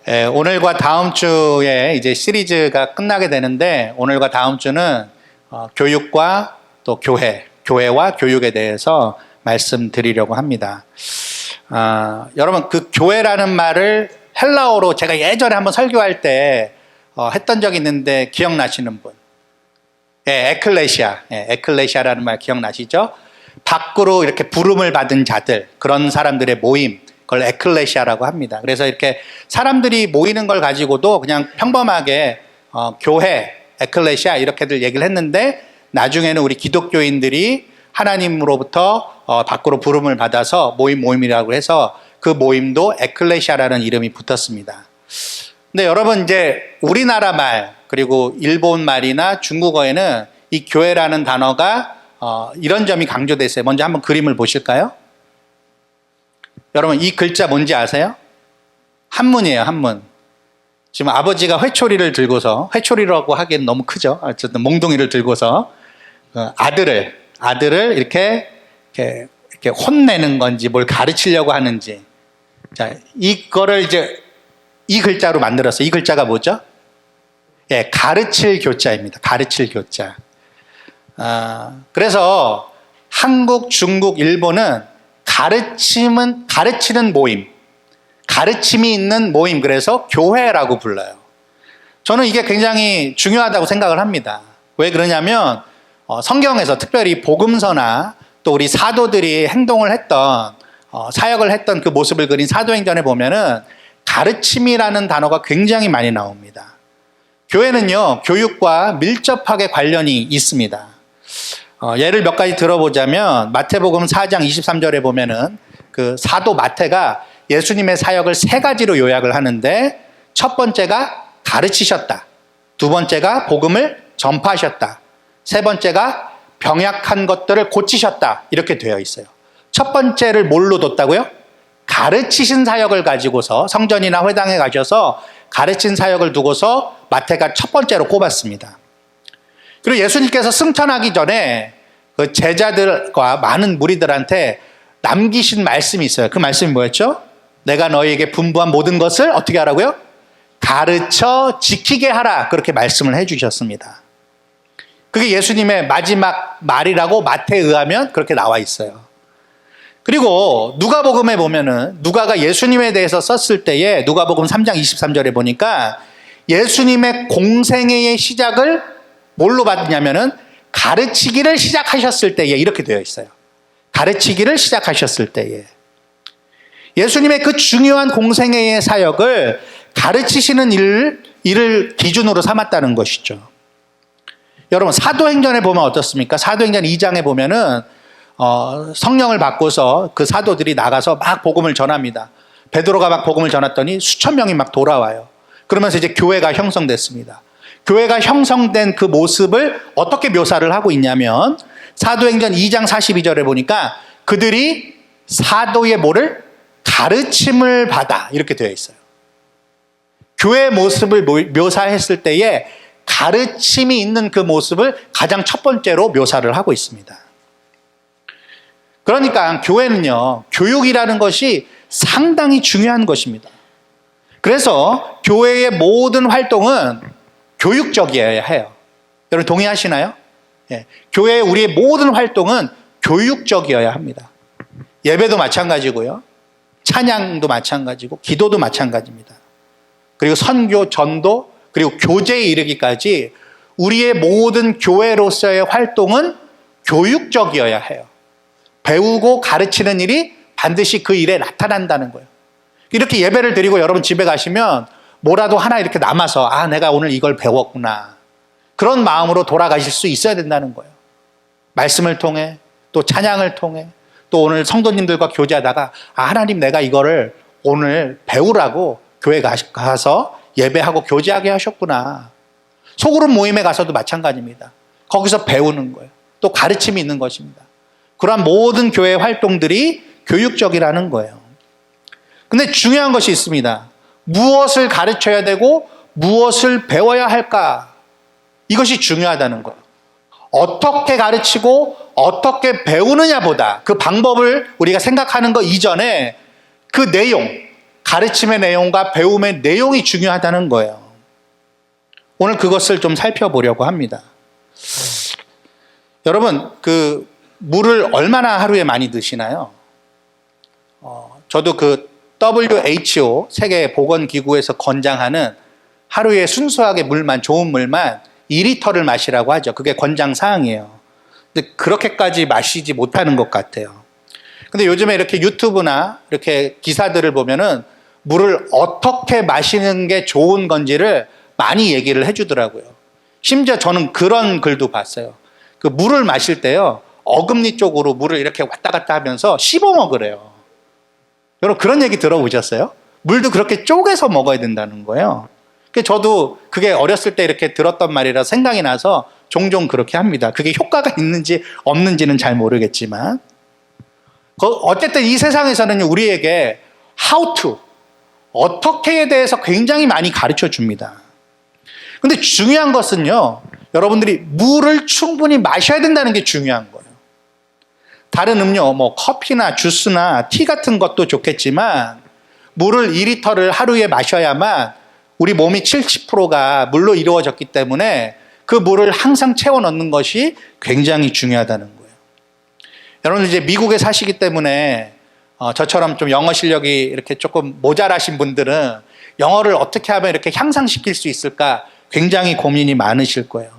오늘과 다음 주에 이제 시리즈가 끝나게 되는데, 오늘과 다음 주는 교육과 또 교회와 교육에 대해서 말씀드리려고 합니다. 여러분, 그 교회라는 말을 헬라어로 제가 예전에 한번 설교할 때 했던 적이 있는데 기억나시는 분? 에클레시아라는 말 기억나시죠? 밖으로 이렇게 부름을 받은 자들, 그런 사람들의 모임, 그걸 에클레시아라고 합니다. 그래서 이렇게 사람들이 모이는 걸 가지고도 그냥 평범하게 교회, 에클레시아 이렇게들 얘기를 했는데, 나중에는 우리 기독교인들이 하나님으로부터 밖으로 부름을 받아서 모임이라고 해서 그 모임도 에클레시아라는 이름이 붙었습니다. 근데 여러분, 이제 우리나라 말 그리고 일본 말이나 중국어에는 이 교회라는 단어가 이런 점이 강조되어 있어요. 먼저 한번 그림을 보실까요? 여러분, 이 글자 뭔지 아세요? 한문이에요, 한문. 지금 아버지가 회초리라고 하기엔 너무 크죠? 어쨌든 몽둥이를 들고서 아들을 이렇게 혼내는 건지 뭘 가르치려고 하는지. 자, 이거를 이제 이 글자로 만들었어요. 이 글자가 뭐죠? 가르칠 교자입니다. 가르칠 교자. 그래서 한국, 중국, 일본은 가르치는 모임, 가르침이 있는 모임, 그래서 교회라고 불러요. 저는 이게 굉장히 중요하다고 생각을 합니다. 왜 그러냐면 성경에서 특별히 복음서나 또 우리 사도들이 행동을 했던 사역을 했던 그 모습을 그린 사도행전에 보면은 가르침이라는 단어가 굉장히 많이 나옵니다. 교회는요, 교육과 밀접하게 관련이 있습니다. 예를 몇 가지 들어보자면 마태복음 4장 23절에 보면은 그 사도 마태가 예수님의 사역을 세 가지로 요약을 하는데, 첫 번째가 가르치셨다, 두 번째가 복음을 전파하셨다, 세 번째가 병약한 것들을 고치셨다, 이렇게 되어 있어요. 첫 번째를 뭘로 뒀다고요? 가르치신 사역을 가지고서 성전이나 회당에 가셔서 가르친 사역을 두고서 마태가 첫 번째로 꼽았습니다. 그리고 예수님께서 승천하기 전에 그 제자들과 많은 무리들한테 남기신 말씀이 있어요. 그 말씀이 뭐였죠? 내가 너희에게 분부한 모든 것을 어떻게 하라고요? 가르쳐 지키게 하라, 그렇게 말씀을 해주셨습니다. 그게 예수님의 마지막 말이라고 마태에 의하면 그렇게 나와 있어요. 그리고 누가복음에 보면은 누가가 예수님에 대해서 썼을 때에 누가복음 3장 23절에 보니까 예수님의 공생애의 시작을 뭘로 받느냐면은 가르치기를 시작하셨을 때에, 이렇게 되어 있어요. 가르치기를 시작하셨을 때에. 예수님의 그 중요한 공생애의 사역을 가르치시는 일을 기준으로 삼았다는 것이죠. 여러분, 사도행전에 보면 어떻습니까? 사도행전 2장에 보면은 성령을 받고서 그 사도들이 나가서 막 복음을 전합니다. 베드로가 막 복음을 전했더니 수천 명이 막 돌아와요. 그러면서 이제 교회가 형성됐습니다. 교회가 형성된 그 모습을 어떻게 묘사를 하고 있냐면, 사도행전 2장 42절에 보니까 그들이 사도의 뭐를? 가르침을 받아, 이렇게 되어 있어요. 교회의 모습을 묘사했을 때에 가르침이 있는 그 모습을 가장 첫 번째로 묘사를 하고 있습니다. 그러니까 교회는요, 교육이라는 것이 상당히 중요한 것입니다. 그래서 교회의 모든 활동은 교육적이어야 해요. 여러분 동의하시나요? 교회의 우리의 모든 활동은 교육적이어야 합니다. 예배도 마찬가지고요, 찬양도 마찬가지고, 기도도 마찬가지입니다. 그리고 선교, 전도, 그리고 교제에 이르기까지 우리의 모든 교회로서의 활동은 교육적이어야 해요. 배우고 가르치는 일이 반드시 그 일에 나타난다는 거예요. 이렇게 예배를 드리고 여러분 집에 가시면 뭐라도 하나 이렇게 남아서 내가 오늘 이걸 배웠구나, 그런 마음으로 돌아가실 수 있어야 된다는 거예요. 말씀을 통해, 또 찬양을 통해, 또 오늘 성도님들과 교제하다가 하나님, 내가 이거를 오늘 배우라고 교회 가서 예배하고 교제하게 하셨구나. 소그룹 모임에 가서도 마찬가지입니다. 거기서 배우는 거예요. 또 가르침이 있는 것입니다. 그러한 모든 교회 활동들이 교육적이라는 거예요. 근데 중요한 것이 있습니다. 무엇을 가르쳐야 되고 무엇을 배워야 할까? 이것이 중요하다는 거예요. 어떻게 가르치고 어떻게 배우느냐보다 그 방법을 우리가 생각하는 것 이전에 그 내용, 가르침의 내용과 배움의 내용이 중요하다는 거예요. 오늘 그것을 좀 살펴보려고 합니다. 여러분, 그 물을 얼마나 하루에 많이 드시나요? 저도 그 WHO 세계보건기구에서 권장하는 하루에 순수하게 좋은 물만 2리터를 마시라고 하죠. 그게 권장 사항이에요. 근데 그렇게까지 마시지 못하는 것 같아요. 근데 요즘에 이렇게 유튜브나 이렇게 기사들을 보면은 물을 어떻게 마시는 게 좋은 건지를 많이 얘기를 해주더라고요. 심지어 저는 그런 글도 봤어요. 그 물을 마실 때요, 어금니 쪽으로 물을 이렇게 왔다 갔다 하면서 씹어 먹으래요. 여러분, 그런 얘기 들어보셨어요? 물도 그렇게 쪼개서 먹어야 된다는 거예요. 저도 그게 어렸을 때 이렇게 들었던 말이라 생각이 나서 종종 그렇게 합니다. 그게 효과가 있는지 없는지는 잘 모르겠지만. 어쨌든 이 세상에서는 우리에게 how to, 어떻게에 대해서 굉장히 많이 가르쳐 줍니다. 근데 중요한 것은요, 여러분들이 물을 충분히 마셔야 된다는 게 중요한 거예요. 다른 음료, 뭐 커피나 주스나 티 같은 것도 좋겠지만 물을 2리터를 하루에 마셔야만 우리 몸이 70%가 물로 이루어졌기 때문에 그 물을 항상 채워 넣는 것이 굉장히 중요하다는 거예요. 여러분, 이제 미국에 사시기 때문에 저처럼 좀 영어 실력이 이렇게 조금 모자라신 분들은 영어를 어떻게 하면 이렇게 향상시킬 수 있을까 굉장히 고민이 많으실 거예요.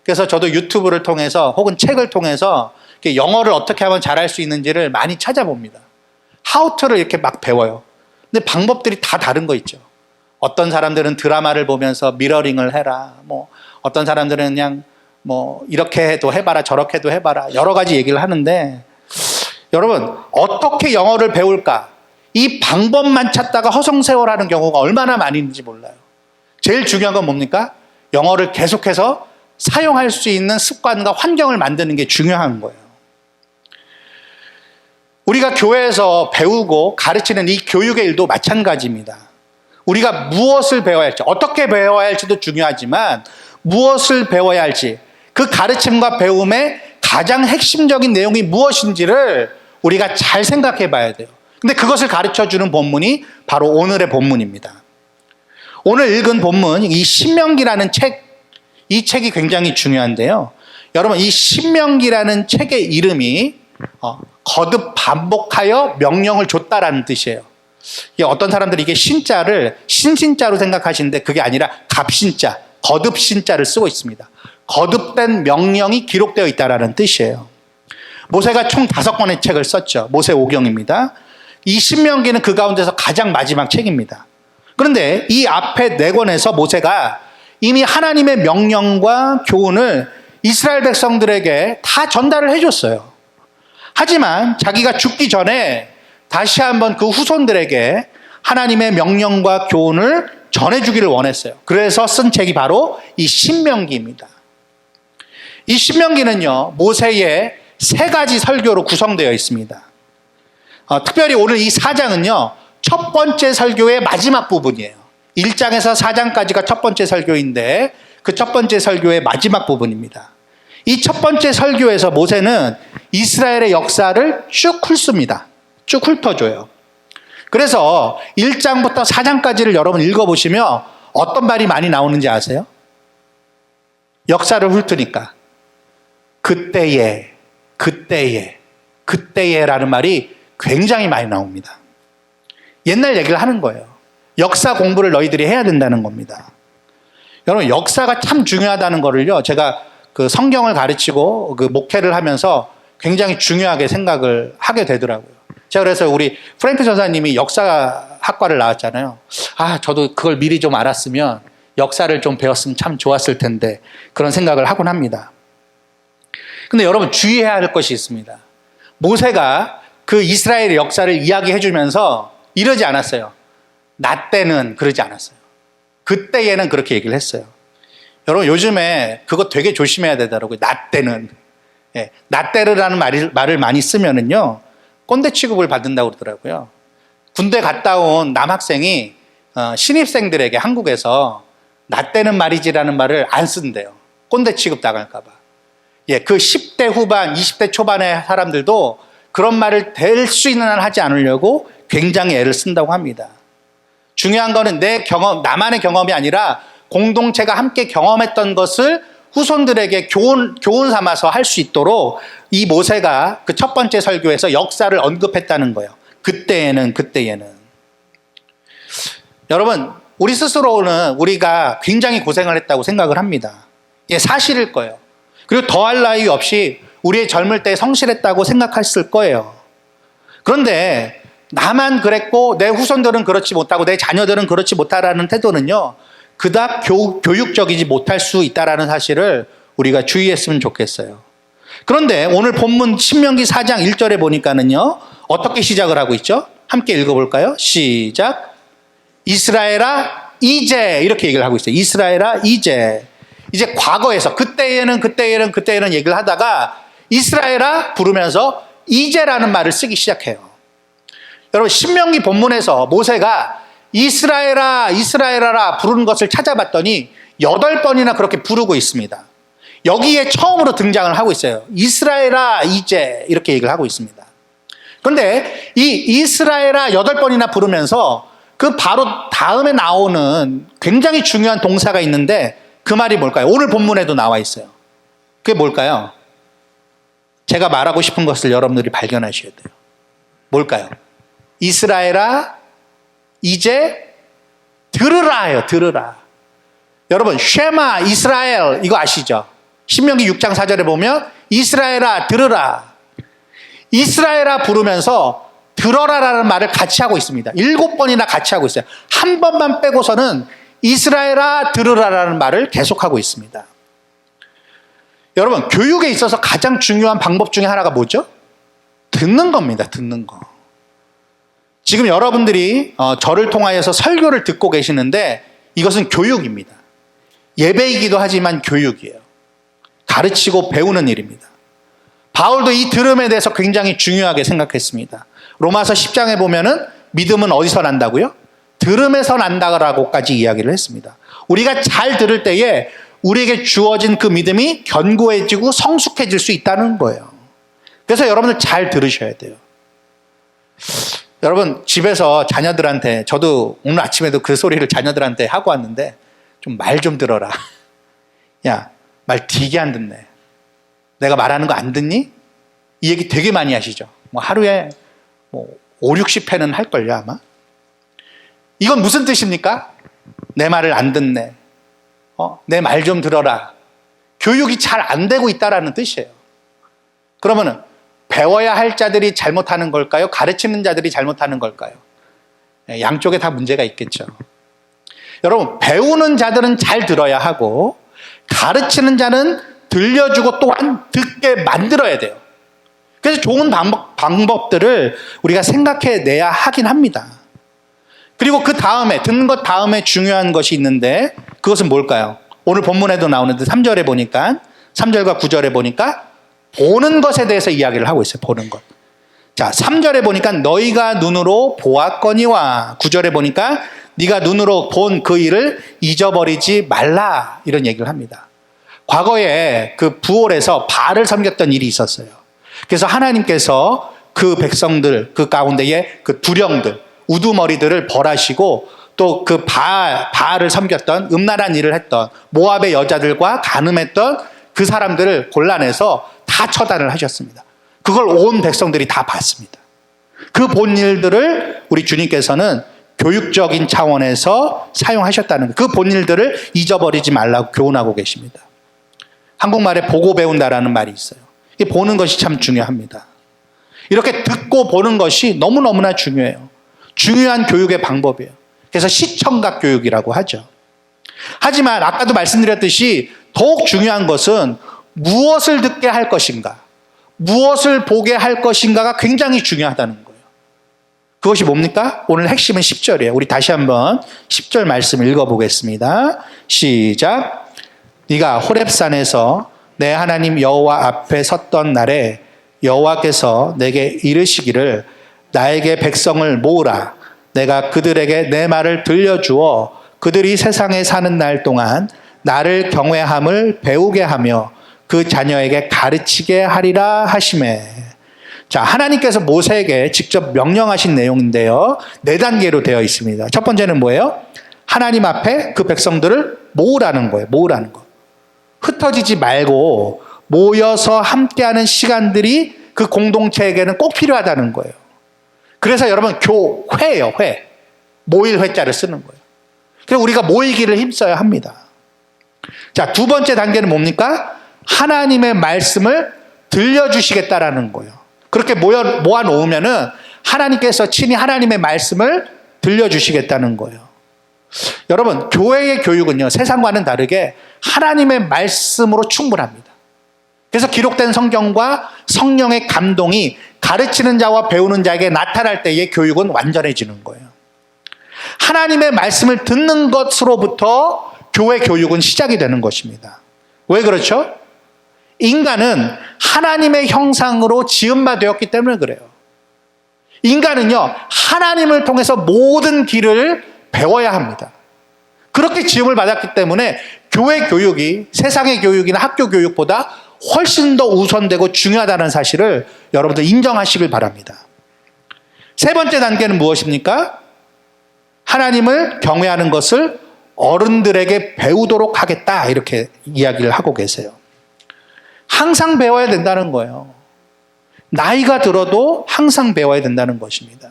그래서 저도 유튜브를 통해서 혹은 책을 통해서 영어를 어떻게 하면 잘할 수 있는지를 많이 찾아봅니다. How to를 이렇게 막 배워요. 근데 방법들이 다 다른 거 있죠. 어떤 사람들은 드라마를 보면서 미러링을 해라. 뭐 어떤 사람들은 그냥 뭐 이렇게 해도 해봐라, 저렇게 해도 해봐라. 여러 가지 얘기를 하는데, 여러분, 어떻게 영어를 배울까? 이 방법만 찾다가 허송세월하는 경우가 얼마나 많이 있는지 몰라요. 제일 중요한 건 뭡니까? 영어를 계속해서 사용할 수 있는 습관과 환경을 만드는 게 중요한 거예요. 우리가 교회에서 배우고 가르치는 이 교육의 일도 마찬가지입니다. 우리가 무엇을 배워야 할지, 어떻게 배워야 할지도 중요하지만 무엇을 배워야 할지, 그 가르침과 배움의 가장 핵심적인 내용이 무엇인지를 우리가 잘 생각해 봐야 돼요. 근데 그것을 가르쳐 주는 본문이 바로 오늘의 본문입니다. 오늘 읽은 본문, 이 신명기라는 책, 이 책이 굉장히 중요한데요. 여러분, 이 신명기라는 책의 이름이 거듭 반복하여 명령을 줬다라는 뜻이에요. 어떤 사람들이 이게 신자를 신신자로 생각하시는데 그게 아니라 갑신자, 거듭신자를 쓰고 있습니다. 거듭된 명령이 기록되어 있다라는 뜻이에요. 모세가 총 5권의 책을 썼죠. 모세오경입니다. 이 신명기는 그 가운데서 가장 마지막 책입니다. 그런데 이 앞에 4권에서 모세가 이미 하나님의 명령과 교훈을 이스라엘 백성들에게 다 전달을 해줬어요. 하지만 자기가 죽기 전에 다시 한번 그 후손들에게 하나님의 명령과 교훈을 전해주기를 원했어요. 그래서 쓴 책이 바로 이 신명기입니다. 이 신명기는요, 모세의 3가지 설교로 구성되어 있습니다. 특별히 오늘 이 4장은요, 첫 번째 설교의 마지막 부분이에요. 1장에서 4장까지가 첫 번째 설교인데 그 첫 번째 설교의 마지막 부분입니다. 이 첫 번째 설교에서 모세는 이스라엘의 역사를 쭉 훑습니다. 쭉 훑어줘요. 그래서 1장부터 4장까지를 여러분 읽어보시면 어떤 말이 많이 나오는지 아세요? 역사를 훑으니까 그때에라는 말이 굉장히 많이 나옵니다. 옛날 얘기를 하는 거예요. 역사 공부를 너희들이 해야 된다는 겁니다. 여러분, 역사가 참 중요하다는 거를요, 제가 그 성경을 가르치고 그 목회를 하면서 굉장히 중요하게 생각을 하게 되더라고요. 제가 그래서 우리 프랭크 전사님이 역사학과를 나왔잖아요. 저도 그걸 미리 좀 알았으면 역사를 좀 배웠으면 참 좋았을 텐데 그런 생각을 하곤 합니다. 근데 여러분, 주의해야 할 것이 있습니다. 모세가 그 이스라엘의 역사를 이야기해 주면서 이러지 않았어요. 나 때는 그러지 않았어요. 그때에는 그렇게 얘기를 했어요. 여러분, 요즘에 그거 되게 조심해야 되더라고요. 나 때는. 나 때르라는 말을 많이 쓰면은요, 꼰대 취급을 받는다고 그러더라고요. 군대 갔다 온 남학생이 신입생들에게 한국에서 나 때는 말이지라는 말을 안 쓴대요. 꼰대 취급 당할까봐. 그 10대 후반, 20대 초반의 사람들도 그런 말을 될 수 있는 한 하지 않으려고 굉장히 애를 쓴다고 합니다. 중요한 거는 내 경험, 나만의 경험이 아니라 공동체가 함께 경험했던 것을 후손들에게 교훈 삼아서 할 수 있도록 이 모세가 그 첫 번째 설교에서 역사를 언급했다는 거예요. 그때에는. 여러분, 우리 스스로는 우리가 굉장히 고생을 했다고 생각을 합니다. 예, 사실일 거예요. 그리고 더할 나위 없이 우리의 젊을 때 성실했다고 생각했을 거예요. 그런데 나만 그랬고 내 후손들은 그렇지 못하고 내 자녀들은 그렇지 못하라는 태도는요, 그닥 교육적이지 못할 수 있다는 사실을 우리가 주의했으면 좋겠어요. 그런데 오늘 본문 신명기 4장 1절에 보니까는요, 어떻게 시작을 하고 있죠? 함께 읽어볼까요? 시작. 이스라엘아 이제, 이렇게 얘기를 하고 있어요. 이스라엘아 이제 과거에서 그때에는 얘기를 하다가 이스라엘아 부르면서 이제라는 말을 쓰기 시작해요. 여러분, 신명기 본문에서 모세가 이스라엘아 부르는 것을 찾아봤더니 8번이나 그렇게 부르고 있습니다. 여기에 처음으로 등장을 하고 있어요. 이스라엘아 이제, 이렇게 얘기를 하고 있습니다. 그런데 이 이스라엘아 8번이나 부르면서 그 바로 다음에 나오는 굉장히 중요한 동사가 있는데 그 말이 뭘까요? 오늘 본문에도 나와 있어요. 그게 뭘까요? 제가 말하고 싶은 것을 여러분들이 발견하셔야 돼요. 뭘까요? 이스라엘아 이제 들으라예요. 들으라. 여러분, 쉐마 이스라엘 이거 아시죠? 신명기 6장 4절에 보면 이스라엘아 들으라. 이스라엘아 부르면서 들어라라는 말을 같이 하고 있습니다. 7번이나 같이 하고 있어요. 한 번만 빼고서는 이스라엘아 들으라라는 말을 계속하고 있습니다. 여러분, 교육에 있어서 가장 중요한 방법 중에 하나가 뭐죠? 듣는 겁니다. 듣는 거. 지금 여러분들이 저를 통하여서 설교를 듣고 계시는데 이것은 교육입니다. 예배이기도 하지만 교육이에요. 가르치고 배우는 일입니다. 바울도 이 들음에 대해서 굉장히 중요하게 생각했습니다. 로마서 10장에 보면은 믿음은 어디서 난다고요? 들음에서 난다라고까지 이야기를 했습니다. 우리가 잘 들을 때에 우리에게 주어진 그 믿음이 견고해지고 성숙해질 수 있다는 거예요. 그래서 여러분들 잘 들으셔야 돼요. 여러분, 집에서 자녀들한테, 저도 오늘 아침에도 그 소리를 자녀들한테 하고 왔는데 좀 말 좀 들어라. 야, 말 되게 안 듣네. 내가 말하는 거 안 듣니? 이 얘기 되게 많이 하시죠. 하루에 5, 60회는 할걸요, 아마. 이건 무슨 뜻입니까? 내 말을 안 듣네. 내 말 좀 들어라. 교육이 잘 안 되고 있다라는 뜻이에요. 그러면은 배워야 할 자들이 잘못하는 걸까요? 가르치는 자들이 잘못하는 걸까요? 양쪽에 다 문제가 있겠죠. 여러분, 배우는 자들은 잘 들어야 하고 가르치는 자는 들려주고 또한 듣게 만들어야 돼요. 그래서 좋은 방법들을 우리가 생각해내야 하긴 합니다. 그리고 그 다음에, 듣는 것 다음에 중요한 것이 있는데 그것은 뭘까요? 오늘 본문에도 나오는데 3절에 보니까, 3절과 9절에 보니까 보는 것에 대해서 이야기를 하고 있어요. 보는 것. 자, 3절에 보니까 너희가 눈으로 보았거니와 9절에 보니까 네가 눈으로 본 그 일을 잊어버리지 말라, 이런 얘기를 합니다. 과거에 그 부올에서 바알을 섬겼던 일이 있었어요. 그래서 하나님께서 그 백성들, 그 가운데에 그 두령들, 우두머리들을 벌하시고 또 그 바알을 섬겼던 음란한 일을 했던 모압의 여자들과 간음했던 그 사람들을 골라내서 다 처단을 하셨습니다. 그걸 온 백성들이 다 봤습니다. 그 본 일들을 우리 주님께서는 교육적인 차원에서 사용하셨다는, 그 본 일들을 잊어버리지 말라고 교훈하고 계십니다. 한국말에 보고 배운다라는 말이 있어요. 이 보는 것이 참 중요합니다. 이렇게 듣고 보는 것이 너무너무나 중요해요. 중요한 교육의 방법이에요. 그래서 시청각 교육이라고 하죠. 하지만 아까도 말씀드렸듯이 더욱 중요한 것은 무엇을 듣게 할 것인가, 무엇을 보게 할 것인가가 굉장히 중요하다는 거예요. 그것이 뭡니까? 오늘 핵심은 10절이에요. 우리 다시 한번 10절 말씀 읽어보겠습니다. 시작. 네가 호렙산에서 내 하나님 여호와 앞에 섰던 날에 여호와께서 내게 이르시기를 나에게 백성을 모으라. 내가 그들에게 내 말을 들려주어 그들이 세상에 사는 날 동안 나를 경외함을 배우게 하며 그 자녀에게 가르치게 하리라 하시매. 자, 하나님께서 모세에게 직접 명령하신 내용인데요. 4단계로 되어 있습니다. 첫 번째는 뭐예요? 하나님 앞에 그 백성들을 모으라는 거예요. 모으라는 거. 흩어지지 말고 모여서 함께하는 시간들이 그 공동체에게는 꼭 필요하다는 거예요. 그래서 여러분 교회예요. 회. 모일 회자를 쓰는 거예요. 그래서 우리가 모이기를 힘써야 합니다. 자, 두 번째 단계는 뭡니까? 하나님의 말씀을 들려주시겠다라는 거예요. 그렇게 모아놓으면은 하나님께서 친히 하나님의 말씀을 들려주시겠다는 거예요. 여러분, 교회의 교육은요, 세상과는 다르게 하나님의 말씀으로 충분합니다. 그래서 기록된 성경과 성령의 감동이 가르치는 자와 배우는 자에게 나타날 때의 교육은 완전해지는 거예요. 하나님의 말씀을 듣는 것으로부터 교회 교육은 시작이 되는 것입니다. 왜 그렇죠? 인간은 하나님의 형상으로 지은 바 되었기 때문에 그래요. 인간은요, 하나님을 통해서 모든 길을 배워야 합니다. 그렇게 지음을 받았기 때문에 교회 교육이 세상의 교육이나 학교 교육보다 훨씬 더 우선되고 중요하다는 사실을 여러분들 인정하시길 바랍니다. 세 번째 단계는 무엇입니까? 하나님을 경외하는 것을 어른들에게 배우도록 하겠다, 이렇게 이야기를 하고 계세요. 항상 배워야 된다는 거예요. 나이가 들어도 항상 배워야 된다는 것입니다.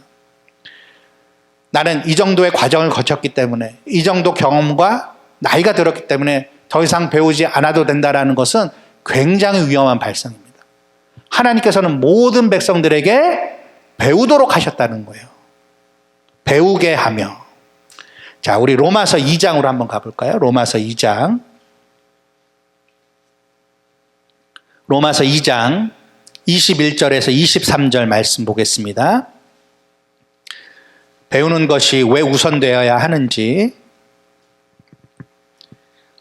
나는 이 정도의 과정을 거쳤기 때문에, 이 정도 경험과 나이가 들었기 때문에 더 이상 배우지 않아도 된다는 것은 굉장히 위험한 발상입니다. 하나님께서는 모든 백성들에게 배우도록 하셨다는 거예요. 배우게 하며. 자, 우리 로마서 2장으로 한번 가볼까요? 로마서 2장. 로마서 2장 21절에서 23절 말씀 보겠습니다. 배우는 것이 왜 우선되어야 하는지.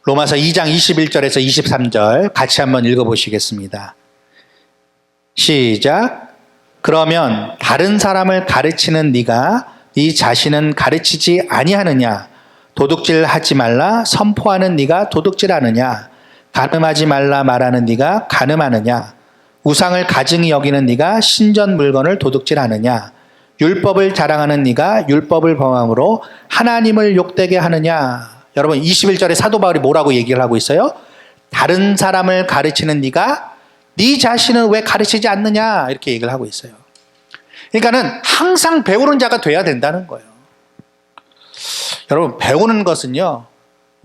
로마서 2장 21절에서 23절 같이 한번 읽어보시겠습니다. 시작. 그러면 다른 사람을 가르치는 네가 네 자신은 가르치지 아니하느냐? 도둑질하지 말라 선포하는 네가 도둑질하느냐? 간음하지 말라 말하는 네가 간음하느냐? 우상을 가증히 여기는 네가 신전 물건을 도둑질하느냐? 율법을 자랑하는 네가 율법을 범함으로 하나님을 욕되게 하느냐? 여러분, 21절에 사도 바울이 뭐라고 얘기를 하고 있어요? 다른 사람을 가르치는 네가 네 자신은 왜 가르치지 않느냐? 이렇게 얘기를 하고 있어요. 그러니까는 항상 배우는 자가 돼야 된다는 거예요. 여러분, 배우는 것은요,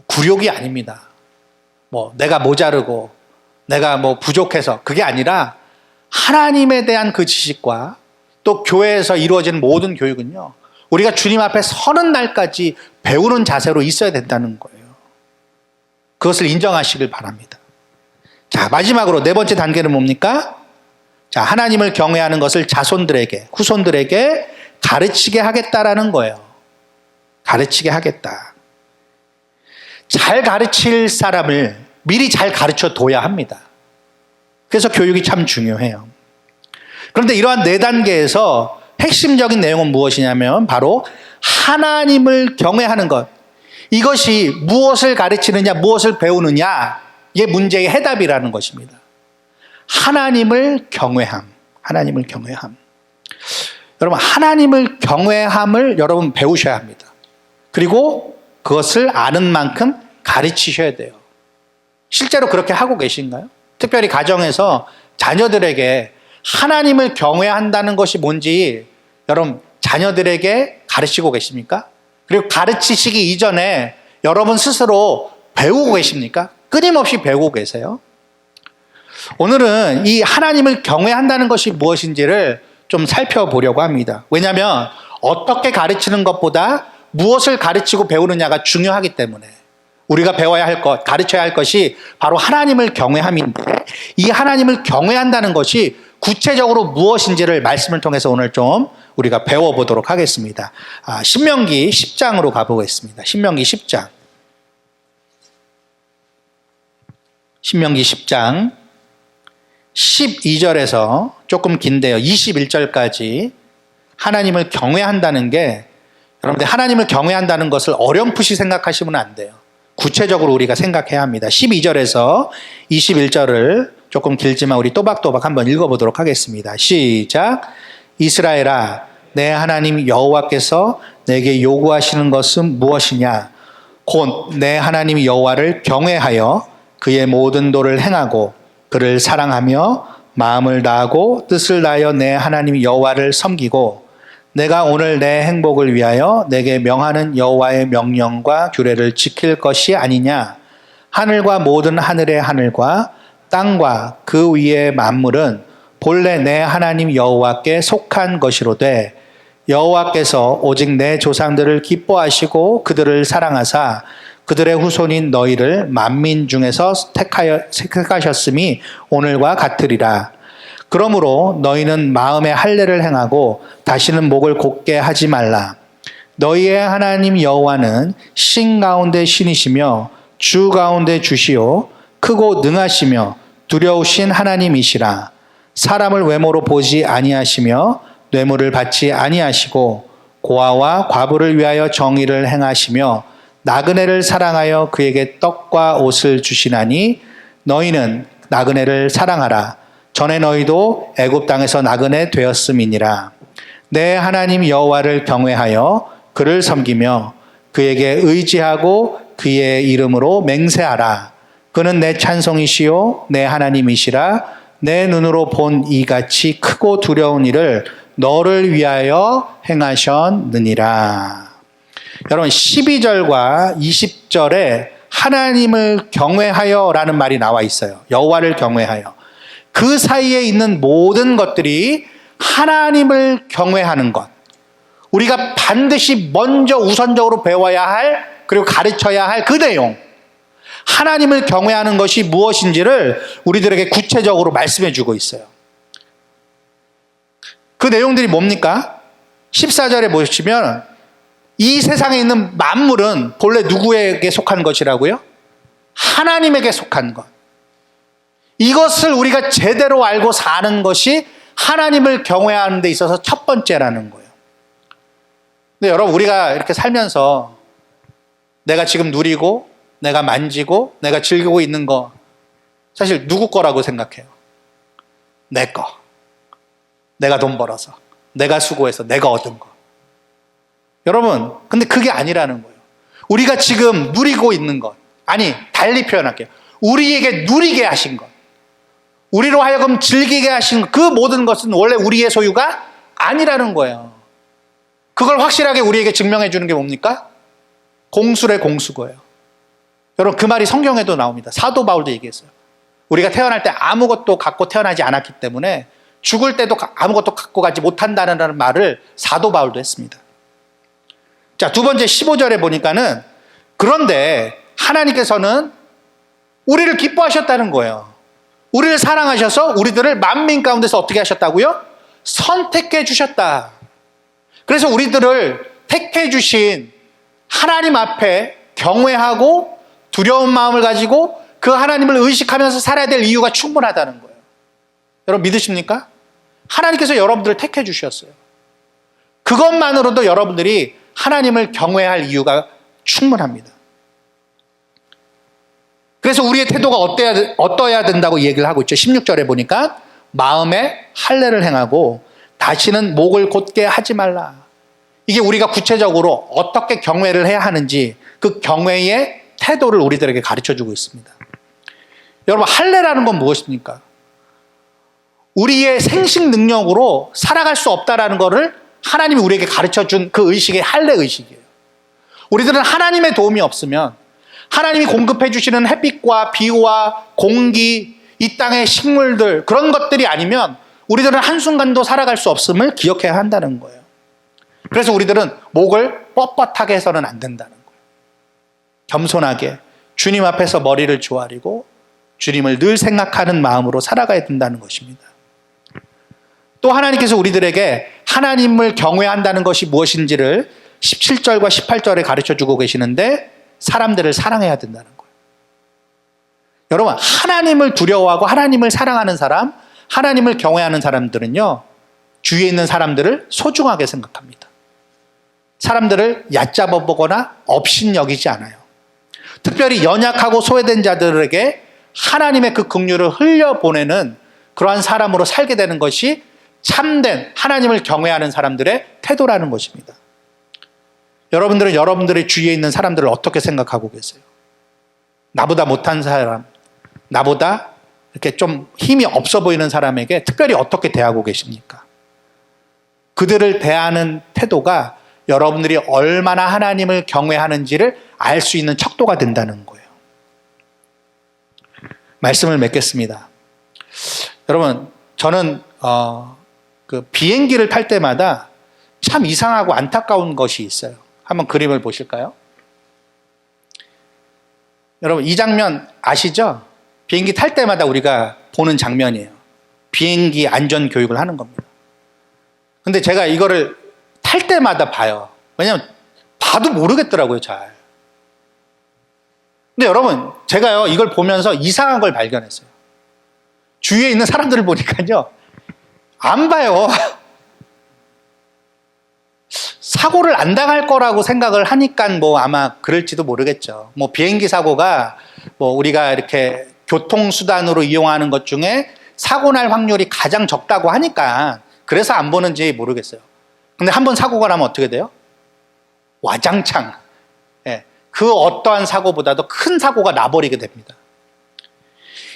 굴욕이 아닙니다. 내가 모자르고 내가 부족해서 그게 아니라 하나님에 대한 그 지식과 또 교회에서 이루어지는 모든 교육은요, 우리가 주님 앞에 서는 날까지 배우는 자세로 있어야 된다는 거예요. 그것을 인정하시길 바랍니다. 자, 마지막으로 네 번째 단계는 뭡니까? 자, 하나님을 경외하는 것을 자손들에게, 후손들에게 가르치게 하겠다라는 거예요. 가르치게 하겠다. 잘 가르칠 사람을 미리 잘 가르쳐 둬야 합니다. 그래서 교육이 참 중요해요. 그런데 이러한 4단계에서 핵심적인 내용은 무엇이냐면 바로 하나님을 경외하는 것. 이것이 무엇을 가르치느냐, 무엇을 배우느냐의 문제의 해답이라는 것입니다. 하나님을 경외함. 하나님을 경외함. 여러분, 하나님을 경외함을 여러분 배우셔야 합니다. 그리고 그것을 아는 만큼 가르치셔야 돼요. 실제로 그렇게 하고 계신가요? 특별히 가정에서 자녀들에게 하나님을 경외한다는 것이 뭔지 여러분 자녀들에게 가르치고 계십니까? 그리고 가르치시기 이전에 여러분 스스로 배우고 계십니까? 끊임없이 배우고 계세요? 오늘은 이 하나님을 경외한다는 것이 무엇인지를 좀 살펴보려고 합니다. 왜냐하면 어떻게 가르치는 것보다 무엇을 가르치고 배우느냐가 중요하기 때문에 우리가 배워야 할 것, 가르쳐야 할 것이 바로 하나님을 경외함인데 이 하나님을 경외한다는 것이 구체적으로 무엇인지를 말씀을 통해서 오늘 좀 우리가 배워보도록 하겠습니다. 신명기 10장으로 가보겠습니다. 신명기 10장. 신명기 10장 12절에서 조금 긴데요. 21절까지 하나님을 경외한다는 게 여러분들 하나님을 경외한다는 것을 어렴풋이 생각하시면 안 돼요. 구체적으로 우리가 생각해야 합니다. 12절에서 21절을 조금 길지만 우리 또박또박 한번 읽어보도록 하겠습니다. 시작. 이스라엘아, 내 하나님 여호와께서 내게 요구하시는 것은 무엇이냐? 곧 내 하나님 여호와를 경외하여 그의 모든 도를 행하고 그를 사랑하며 마음을 다하고 뜻을 다하여 내 하나님 여호와를 섬기고 내가 오늘 내 행복을 위하여 내게 명하는 여호와의 명령과 규례를 지킬 것이 아니냐? 하늘과 모든 하늘의 하늘과 땅과 그 위의 만물은 본래 내 하나님 여호와께 속한 것이로되 여호와께서 오직 내 조상들을 기뻐하시고 그들을 사랑하사 그들의 후손인 너희를 만민 중에서 택하셨음이 오늘과 같으리라. 그러므로 너희는 마음의 할례를 행하고 다시는 목을 곧게 하지 말라. 너희의 하나님 여호와는 신 가운데 신이시며 주 가운데 주시요 크고 능하시며 두려우신 하나님이시라. 사람을 외모로 보지 아니하시며 뇌물을 받지 아니하시고 고아와 과부를 위하여 정의를 행하시며 나그네를 사랑하여 그에게 떡과 옷을 주시나니 너희는 나그네를 사랑하라. 전에 너희도 애굽 땅에서 나그네 되었음이니라. 내 하나님 여호와를 경외하여 그를 섬기며 그에게 의지하고 그의 이름으로 맹세하라. 그는 내 찬송이시요 내 하나님이시라. 내 눈으로 본 이같이 크고 두려운 일을 너를 위하여 행하셨느니라. 여러분 12절과 20절에 하나님을 경외하여 라는 말이 나와 있어요. 여호와를 경외하여. 그 사이에 있는 모든 것들이 하나님을 경외하는 것. 우리가 반드시 먼저 우선적으로 배워야 할 그리고 가르쳐야 할 그 내용. 하나님을 경외하는 것이 무엇인지를 우리들에게 구체적으로 말씀해 주고 있어요. 그 내용들이 뭡니까? 14절에 보시면 이 세상에 있는 만물은 본래 누구에게 속한 것이라고요? 하나님에게 속한 것. 이것을 우리가 제대로 알고 사는 것이 하나님을 경외하는 데 있어서 첫 번째라는 거예요. 근데 여러분 우리가 이렇게 살면서 내가 지금 누리고 내가 만지고 내가 즐기고 있는 거 사실 누구 거라고 생각해요? 내 거. 내가 돈 벌어서 내가 수고해서 내가 얻은 거. 여러분 근데 그게 아니라는 거예요. 우리가 지금 누리고 있는 것, 아니 달리 표현할게요. 우리에게 누리게 하신 것, 우리로 하여금 즐기게 하신 그 모든 것은 원래 우리의 소유가 아니라는 거예요. 그걸 확실하게 우리에게 증명해 주는 게 뭡니까? 공수래 공수고예요. 여러분 그 말이 성경에도 나옵니다. 사도 바울도 얘기했어요. 우리가 태어날 때 아무것도 갖고 태어나지 않았기 때문에 죽을 때도 아무것도 갖고 가지 못한다는 말을 사도 바울도 했습니다. 자, 두 번째 15절에 보니까는 그런데 하나님께서는 우리를 기뻐하셨다는 거예요. 우리를 사랑하셔서 우리들을 만민 가운데서 어떻게 하셨다고요? 선택해 주셨다. 그래서 우리들을 택해 주신 하나님 앞에 경외하고 두려운 마음을 가지고 그 하나님을 의식하면서 살아야 될 이유가 충분하다는 거예요. 여러분 믿으십니까? 하나님께서 여러분들을 택해 주셨어요. 그것만으로도 여러분들이 하나님을 경외할 이유가 충분합니다. 그래서 우리의 태도가 어떠해야 된다고 얘기를 하고 있죠. 16절에 보니까 마음에 할례를 행하고 다시는 목을 곧게 하지 말라. 이게 우리가 구체적으로 어떻게 경외를 해야 하는지 그 경외의 태도를 우리들에게 가르쳐주고 있습니다. 여러분 할례라는 건 무엇입니까? 우리의 생식 능력으로 살아갈 수 없다라는 것을 하나님이 우리에게 가르쳐준 그 의식이 할례 의식이에요. 우리들은 하나님의 도움이 없으면 하나님이 공급해 주시는 햇빛과 비와 공기, 이 땅의 식물들 그런 것들이 아니면 우리들은 한순간도 살아갈 수 없음을 기억해야 한다는 거예요. 그래서 우리들은 목을 뻣뻣하게 해서는 안 된다는 거예요. 겸손하게 주님 앞에서 머리를 조아리고 주님을 늘 생각하는 마음으로 살아가야 된다는 것입니다. 또 하나님께서 우리들에게 하나님을 경외한다는 것이 무엇인지를 17절과 18절에 가르쳐주고 계시는데 사람들을 사랑해야 된다는 거예요. 여러분 하나님을 두려워하고 하나님을 사랑하는 사람, 하나님을 경외하는 사람들은요 주위에 있는 사람들을 소중하게 생각합니다. 사람들을 얕잡아 보거나 업신여기지 않아요. 특별히 연약하고 소외된 자들에게 하나님의 그 긍휼을 흘려보내는 그러한 사람으로 살게 되는 것이 참된 하나님을 경외하는 사람들의 태도라는 것입니다. 여러분들은 여러분들의 주위에 있는 사람들을 어떻게 생각하고 계세요? 나보다 못한 사람, 나보다 이렇게 좀 힘이 없어 보이는 사람에게 특별히 어떻게 대하고 계십니까? 그들을 대하는 태도가 여러분들이 얼마나 하나님을 경외하는지를 알 수 있는 척도가 된다는 거예요. 말씀을 맺겠습니다. 여러분, 저는 그 비행기를 탈 때마다 참 이상하고 안타까운 것이 있어요. 한번 그림을 보실까요? 여러분, 이 장면 아시죠? 비행기 탈 때마다 우리가 보는 장면이에요. 비행기 안전 교육을 하는 겁니다. 근데 제가 이거를 탈 때마다 봐요. 왜냐면 봐도 모르겠더라고요, 잘. 근데 여러분, 제가요, 이걸 보면서 이상한 걸 발견했어요. 주위에 있는 사람들을 보니까요, 안 봐요. 사고를 안 당할 거라고 생각을 하니까 뭐 아마 그럴지도 모르겠죠. 뭐 비행기 사고가 뭐 우리가 이렇게 교통수단으로 이용하는 것 중에 사고 날 확률이 가장 적다고 하니까 그래서 안 보는지 모르겠어요. 근데 한번 사고가 나면 어떻게 돼요? 와장창. 예, 그 어떠한 사고보다도 큰 사고가 나버리게 됩니다.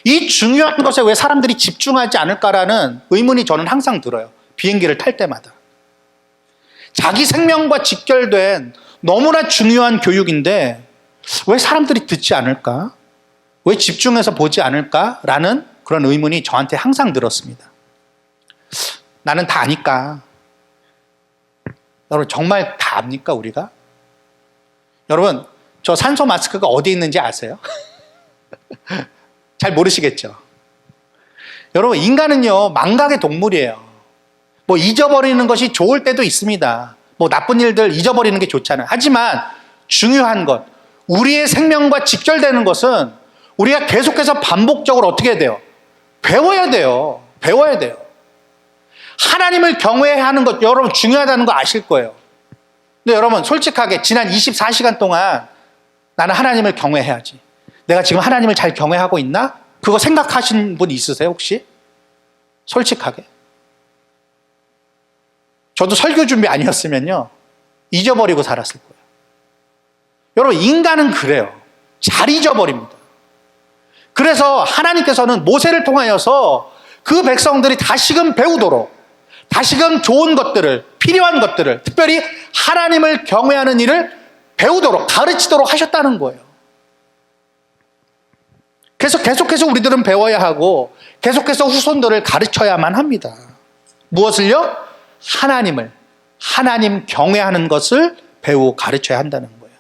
이 중요한 것에 왜 사람들이 집중하지 않을까라는 의문이 저는 항상 들어요. 비행기를 탈 때마다. 자기 생명과 직결된 너무나 중요한 교육인데 왜 사람들이 듣지 않을까? 왜 집중해서 보지 않을까라는 그런 의문이 저한테 항상 들었습니다. 나는 다 아니까. 여러분, 정말 다 압니까, 우리가? 여러분, 저 산소 마스크가 어디 있는지 아세요? 잘 모르시겠죠? 여러분, 인간은요, 망각의 동물이에요. 뭐 잊어버리는 것이 좋을 때도 있습니다. 뭐 나쁜 일들 잊어버리는 게 좋잖아요. 하지만 중요한 것, 우리의 생명과 직결되는 것은 우리가 계속해서 반복적으로 어떻게 해야 돼요? 배워야 돼요. 배워야 돼요. 하나님을 경외해야 하는 것, 여러분 중요하다는 거 아실 거예요. 근데 여러분, 솔직하게 지난 24시간 동안 나는 하나님을 경외해야지. 내가 지금 하나님을 잘 경외하고 있나? 그거 생각하신 분 있으세요, 혹시? 솔직하게. 저도 설교 준비 아니었으면요, 잊어버리고 살았을 거예요. 여러분, 인간은 그래요. 잘 잊어버립니다. 그래서 하나님께서는 모세를 통하여서 그 백성들이 다시금 배우도록, 다시금 좋은 것들을, 필요한 것들을, 특별히 하나님을 경외하는 일을 배우도록, 가르치도록 하셨다는 거예요. 그래서 계속해서 우리들은 배워야 하고 계속해서 후손들을 가르쳐야만 합니다. 무엇을요? 하나님을, 하나님 경외하는 것을 배우고 가르쳐야 한다는 거예요.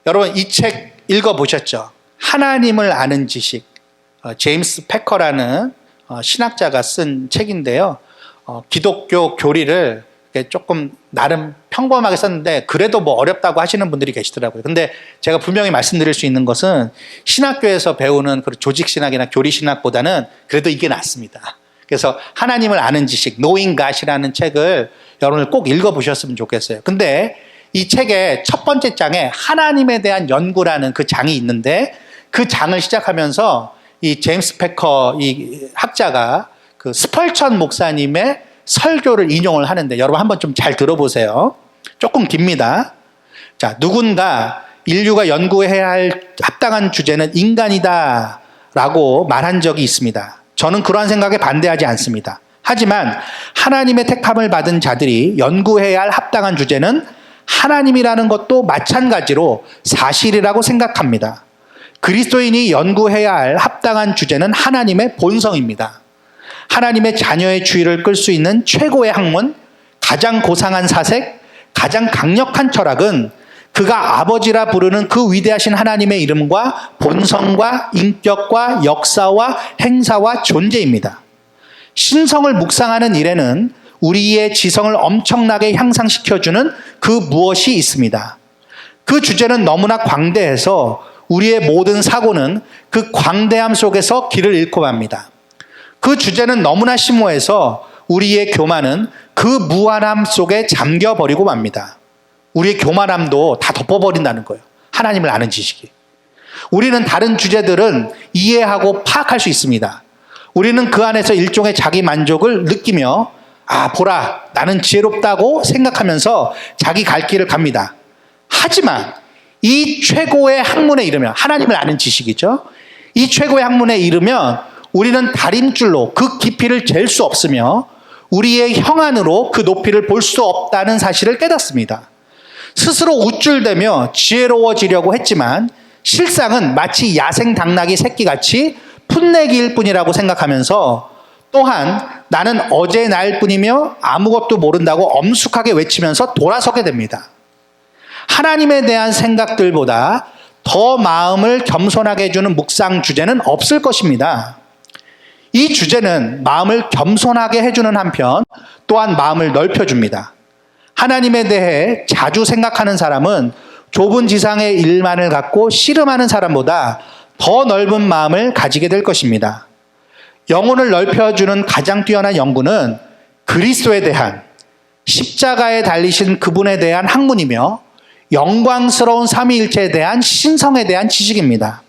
여러분, 이 책 읽어보셨죠? 하나님을 아는 지식, 제임스 패커라는 신학자가 쓴 책인데요. 기독교 교리를 조금 나름 평범하게 썼는데 그래도 뭐 어렵다고 하시는 분들이 계시더라고요. 근데 제가 분명히 말씀드릴 수 있는 것은 신학교에서 배우는 그 조직신학이나 교리신학보다는 그래도 이게 낫습니다. 그래서 하나님을 아는 지식, Knowing God이라는 책을 여러분들 꼭 읽어보셨으면 좋겠어요. 근데 이 책의 첫 번째 장에 하나님에 대한 연구라는 그 장이 있는데 그 장을 시작하면서 이 제임스 패커 이 학자가 그 스펄천 목사님의 설교를 인용을 하는데 여러분 한번 좀 잘 들어보세요. 조금 깁니다. 자, 누군가 인류가 연구해야 할 합당한 주제는 인간이다 라고 말한 적이 있습니다. 저는 그러한 생각에 반대하지 않습니다. 하지만 하나님의 택함을 받은 자들이 연구해야 할 합당한 주제는 하나님이라는 것도 마찬가지로 사실이라고 생각합니다. 그리스도인이 연구해야 할 합당한 주제는 하나님의 본성입니다. 하나님의 자녀의 주의를 끌 수 있는 최고의 학문, 가장 고상한 사색, 가장 강력한 철학은 그가 아버지라 부르는 그 위대하신 하나님의 이름과 본성과 인격과 역사와 행사와 존재입니다. 신성을 묵상하는 일에는 우리의 지성을 엄청나게 향상시켜주는 그 무엇이 있습니다. 그 주제는 너무나 광대해서 우리의 모든 사고는 그 광대함 속에서 길을 잃고 맙니다. 그 주제는 너무나 심오해서 우리의 교만은 그 무한함 속에 잠겨버리고 맙니다. 우리의 교만함도 다 덮어버린다는 거예요. 하나님을 아는 지식이. 우리는 다른 주제들은 이해하고 파악할 수 있습니다. 우리는 그 안에서 일종의 자기 만족을 느끼며 보라, 나는 지혜롭다고 생각하면서 자기 갈 길을 갑니다. 하지만 이 최고의 학문에 이르면, 하나님을 아는 지식이죠. 이 최고의 학문에 이르면 우리는 다림줄로 그 깊이를 잴 수 없으며 우리의 형안으로 그 높이를 볼 수 없다는 사실을 깨닫습니다. 스스로 우쭐대며 지혜로워지려고 했지만 실상은 마치 야생 당나귀 새끼같이 풋내기일 뿐이라고 생각하면서, 또한 나는 어제 날 뿐이며 아무것도 모른다고 엄숙하게 외치면서 돌아서게 됩니다. 하나님에 대한 생각들보다 더 마음을 겸손하게 해주는 묵상 주제는 없을 것입니다. 이 주제는 마음을 겸손하게 해주는 한편 또한 마음을 넓혀줍니다. 하나님에 대해 자주 생각하는 사람은 좁은 지상의 일만을 갖고 씨름하는 사람보다 더 넓은 마음을 가지게 될 것입니다. 영혼을 넓혀주는 가장 뛰어난 연구는 그리스도에 대한, 십자가에 달리신 그분에 대한 학문이며 영광스러운 삼위일체에 대한 신성에 대한 지식입니다.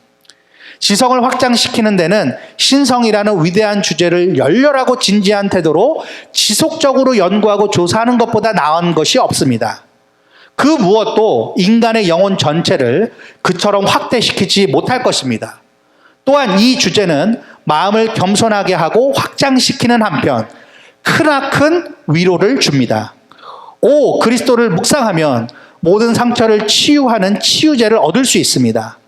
지성을 확장시키는 데는 신성이라는 위대한 주제를 열렬하고 진지한 태도로 지속적으로 연구하고 조사하는 것보다 나은 것이 없습니다. 그 무엇도 인간의 영혼 전체를 그처럼 확대시키지 못할 것입니다. 또한 이 주제는 마음을 겸손하게 하고 확장시키는 한편 크나큰 위로를 줍니다. 그리스도를 묵상하면 모든 상처를 치유하는 치유제를 얻을 수 있습니다.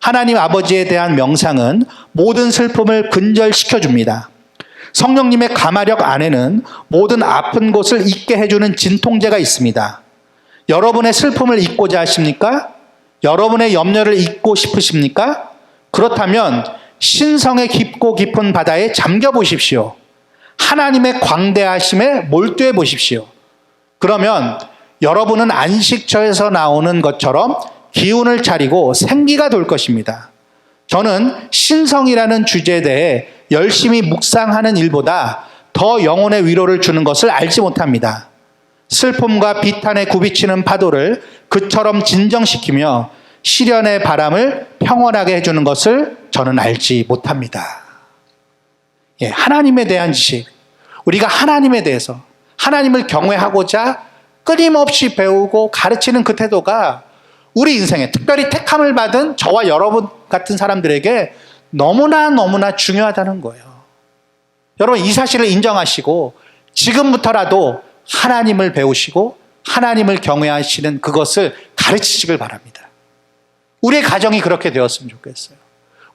하나님 아버지에 대한 명상은 모든 슬픔을 근절시켜줍니다. 성령님의 가마력 안에는 모든 아픈 곳을 잊게 해주는 진통제가 있습니다. 여러분의 슬픔을 잊고자 하십니까? 여러분의 염려를 잊고 싶으십니까? 그렇다면 신성의 깊고 깊은 바다에 잠겨 보십시오. 하나님의 광대하심에 몰두해 보십시오. 그러면 여러분은 안식처에서 나오는 것처럼 기운을 차리고 생기가 돌 것입니다. 저는 신성이라는 주제에 대해 열심히 묵상하는 일보다 더 영혼의 위로를 주는 것을 알지 못합니다. 슬픔과 비탄에 굽이치는 파도를 그처럼 진정시키며 시련의 바람을 평온하게 해주는 것을 저는 알지 못합니다. 하나님에 대한 지식, 우리가 하나님에 대해서, 하나님을 경외하고자 끊임없이 배우고 가르치는 그 태도가 우리 인생에, 특별히 택함을 받은 저와 여러분 같은 사람들에게 너무나 중요하다는 거예요. 여러분, 이 사실을 인정하시고 지금부터라도 하나님을 배우시고 하나님을 경외하시는 그것을 가르치시길 바랍니다. 우리의 가정이 그렇게 되었으면 좋겠어요.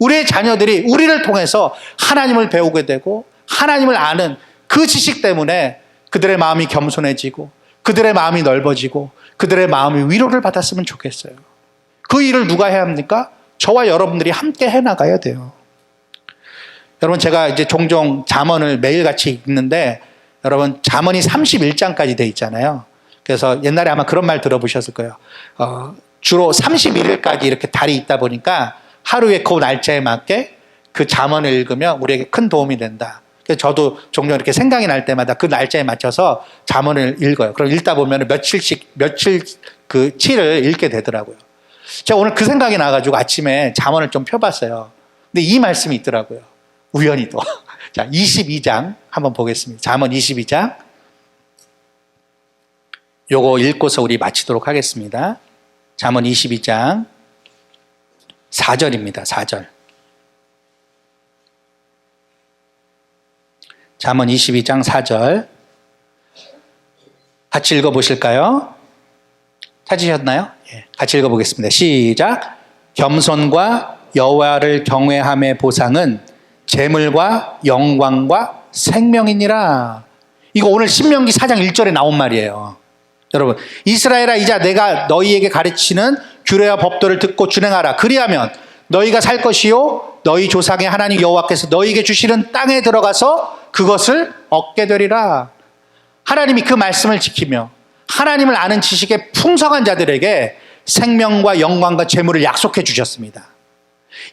우리의 자녀들이 우리를 통해서 하나님을 배우게 되고 하나님을 아는 그 지식 때문에 그들의 마음이 겸손해지고 그들의 마음이 넓어지고 그들의 마음이 위로를 받았으면 좋겠어요. 그 일을 누가 해야 합니까? 저와 여러분들이 함께 해나가야 돼요. 여러분, 제가 이제 종종 잠언을 매일같이 읽는데, 여러분, 잠언이 31장까지 돼 있잖아요. 그래서 옛날에 아마 그런 말 들어보셨을 거예요. 주로 31일까지 이렇게 달이 있다 보니까 하루에 그 날짜에 맞게 그 잠언을 읽으면 우리에게 큰 도움이 된다. 그래서 저도 종종 이렇게 생각이 날 때마다 그 날짜에 맞춰서 잠언을 읽어요. 그럼 읽다 보면 며칠 7을 읽게 되더라고요. 제가 오늘 그 생각이 나가지고 아침에 잠언을 좀 펴봤어요. 근데 이 말씀이 있더라고요. 우연히도. 자, 22장 한번 보겠습니다. 잠언 22장. 요거 읽고서 우리 마치도록 하겠습니다. 잠언 22장 4절입니다. 4절. 잠언 22장 4절. 같이 읽어보실까요? 찾으셨나요? 같이 읽어보겠습니다. 시작. 겸손과 여호와를 경외함의 보상은 재물과 영광과 생명이니라. 이거 오늘 신명기 4장 1절에 나온 말이에요. 여러분, 이스라엘아, 이제 내가 너희에게 가르치는 규례와 법도를 듣고 준행하라. 그리하면 너희가 살 것이요 너희 조상의 하나님 여호와께서 너희에게 주시는 땅에 들어가서 그것을 얻게 되리라. 하나님이 그 말씀을 지키며 하나님을 아는 지식에 풍성한 자들에게 생명과 영광과 재물을 약속해 주셨습니다.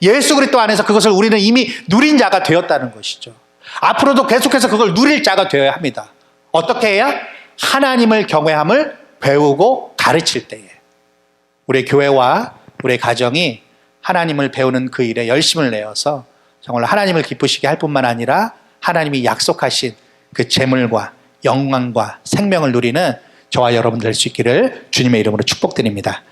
예수 그리스도 안에서 그것을 우리는 이미 누린 자가 되었다는 것이죠. 앞으로도 계속해서 그걸 누릴 자가 되어야 합니다. 어떻게 해야? 하나님을 경외함을 배우고 가르칠 때에 우리 교회와 우리 가정이 하나님을 배우는 그 일에 열심을 내어서 정말 하나님을 기쁘시게 할 뿐만 아니라 하나님이 약속하신 그 재물과 영광과 생명을 누리는 저와 여러분 될 수 있기를 주님의 이름으로 축복드립니다.